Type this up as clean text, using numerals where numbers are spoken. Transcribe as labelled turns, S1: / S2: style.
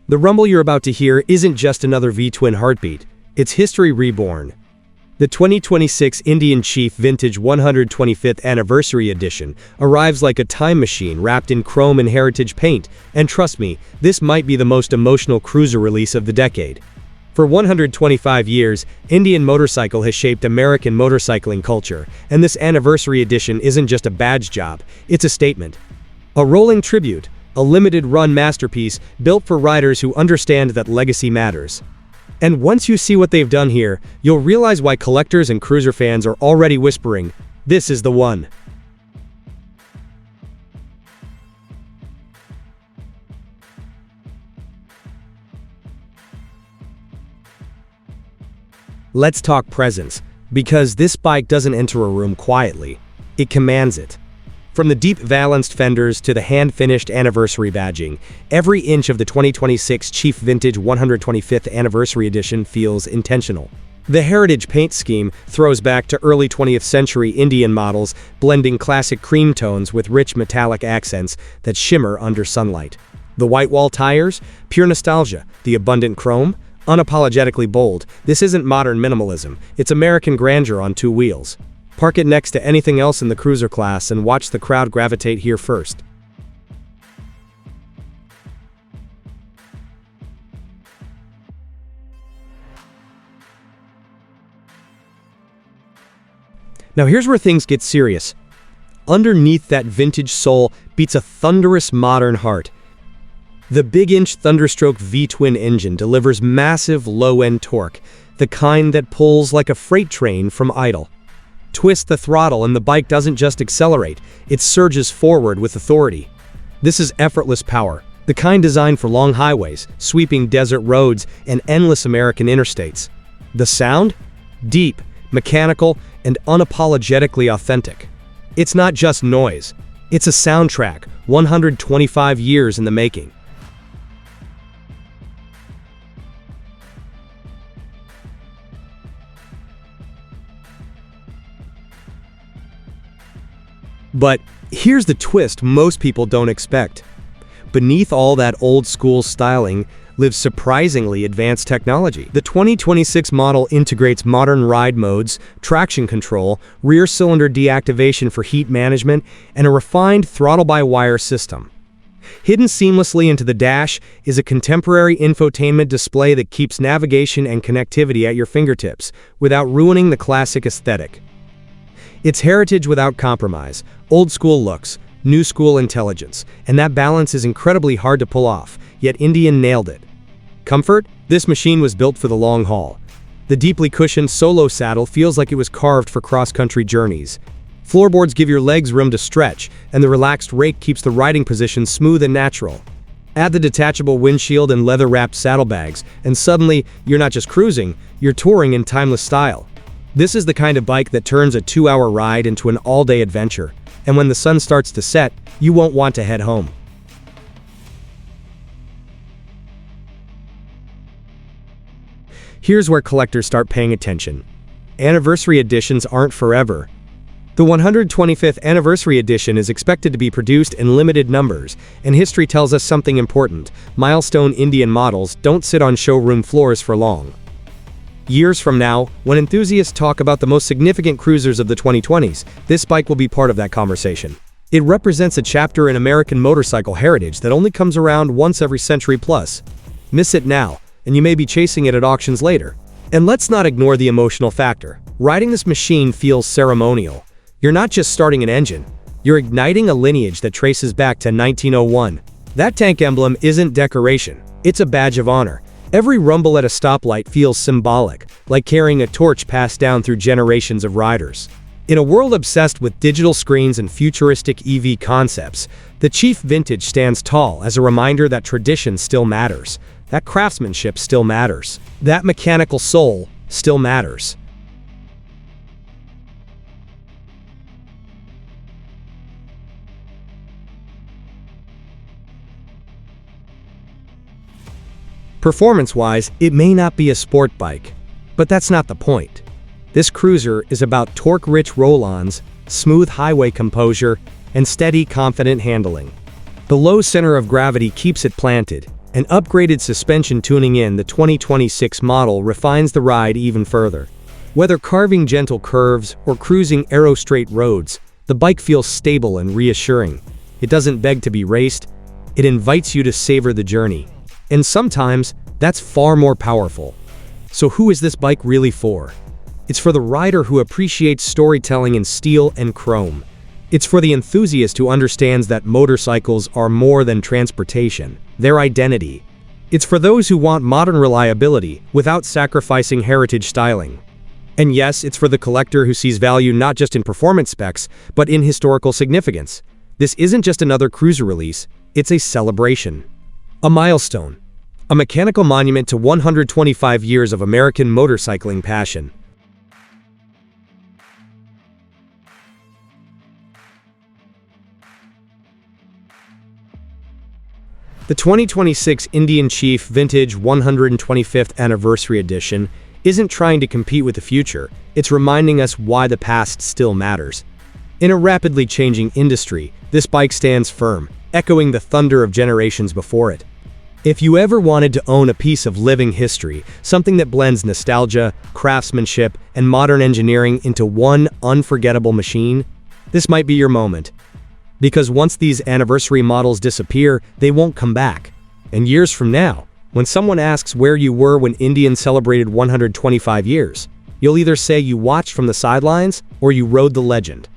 S1: The rumble you're about to hear isn't just another V-twin heartbeat, it's history reborn. The 2026 Indian Chief Vintage 125th Anniversary Edition arrives like a time machine wrapped in chrome and heritage paint, and trust me, this might be the most emotional cruiser release of the decade. For 125 years, Indian motorcycle has shaped American motorcycling culture, and this anniversary edition isn't just a badge job, it's a statement. A rolling tribute, a limited-run masterpiece built for riders who understand that legacy matters. And once you see what they've done here, you'll realize why collectors and cruiser fans are already whispering, "This is the one." Let's talk presence, because this bike doesn't enter a room quietly, it commands it. From the deep valenced fenders to the hand-finished anniversary badging, every inch of the 2026 Chief Vintage 125th Anniversary Edition feels intentional. The heritage paint scheme throws back to early 20th century Indian models, blending classic cream tones with rich metallic accents that shimmer under sunlight. The whitewall tires? Pure nostalgia. The abundant chrome? Unapologetically bold. This isn't modern minimalism, it's American grandeur on two wheels. Park it next to anything else in the cruiser class and watch the crowd gravitate here first. Now here's where things get serious. Underneath that vintage soul beats a thunderous modern heart. The big-inch Thunderstroke V-twin engine delivers massive low-end torque, the kind that pulls like a freight train from idle. Twist the throttle and the bike doesn't just accelerate, it surges forward with authority. This is effortless power, the kind designed for long highways, sweeping desert roads, and endless American interstates. The sound? Deep, mechanical, and unapologetically authentic. It's not just noise, it's a soundtrack, 125 years in the making. But here's the twist most people don't expect. Beneath all that old-school styling lives surprisingly advanced technology. The 2026 model integrates modern ride modes, traction control, rear cylinder deactivation for heat management, and a refined throttle-by-wire system. Hidden seamlessly into the dash is a contemporary infotainment display that keeps navigation and connectivity at your fingertips, without ruining the classic aesthetic. It's heritage without compromise, old-school looks, new-school intelligence, and that balance is incredibly hard to pull off, yet Indian nailed it. Comfort? This machine was built for the long haul. The deeply cushioned solo saddle feels like it was carved for cross-country journeys. Floorboards give your legs room to stretch, and the relaxed rake keeps the riding position smooth and natural. Add the detachable windshield and leather-wrapped saddlebags, and suddenly, you're not just cruising, you're touring in timeless style. This is the kind of bike that turns a 2-hour ride into an all-day adventure, and when the sun starts to set, you won't want to head home. Here's where collectors start paying attention. Anniversary editions aren't forever. The 125th Anniversary Edition is expected to be produced in limited numbers, and history tells us something important. Milestone Indian models don't sit on showroom floors for long. Years from now, when enthusiasts talk about the most significant cruisers of the 2020s, this bike will be part of that conversation. It represents a chapter in American motorcycle heritage that only comes around once every century plus. Miss it now, and you may be chasing it at auctions later. And let's not ignore the emotional factor. Riding this machine feels ceremonial. You're not just starting an engine, you're igniting a lineage that traces back to 1901. That tank emblem isn't decoration, it's a badge of honor. Every rumble at a stoplight feels symbolic, like carrying a torch passed down through generations of riders. In a world obsessed with digital screens and futuristic EV concepts, the Chief Vintage stands tall as a reminder that tradition still matters, that craftsmanship still matters, that mechanical soul still matters. Performance-wise, it may not be a sport bike, but that's not the point. This cruiser is about torque-rich roll-ons, smooth highway composure, and steady, confident handling. The low center of gravity keeps it planted, An upgraded suspension tuning in the 2026 model refines the ride even further. Whether carving gentle curves or cruising arrow-straight roads, the bike feels stable and reassuring. It doesn't beg to be raced, it invites you to savor the journey. And sometimes, that's far more powerful. So who is this bike really for? It's for the rider who appreciates storytelling in steel and chrome. It's for the enthusiast who understands that motorcycles are more than transportation, they're identity. It's for those who want modern reliability without sacrificing heritage styling. And yes, it's for the collector who sees value not just in performance specs, but in historical significance. This isn't just another cruiser release, it's a celebration. A milestone. A mechanical monument to 125 years of American motorcycling passion. The 2026 Indian Chief Vintage 125th Anniversary Edition isn't trying to compete with the future, it's reminding us why the past still matters. In a rapidly changing industry, this bike stands firm, echoing the thunder of generations before it. If you ever wanted to own a piece of living history, something that blends nostalgia, craftsmanship, and modern engineering into one unforgettable machine, this might be your moment. Because once these anniversary models disappear, they won't come back. And years from now, when someone asks where you were when Indian celebrated 125 years, you'll either say you watched from the sidelines or you rode the legend.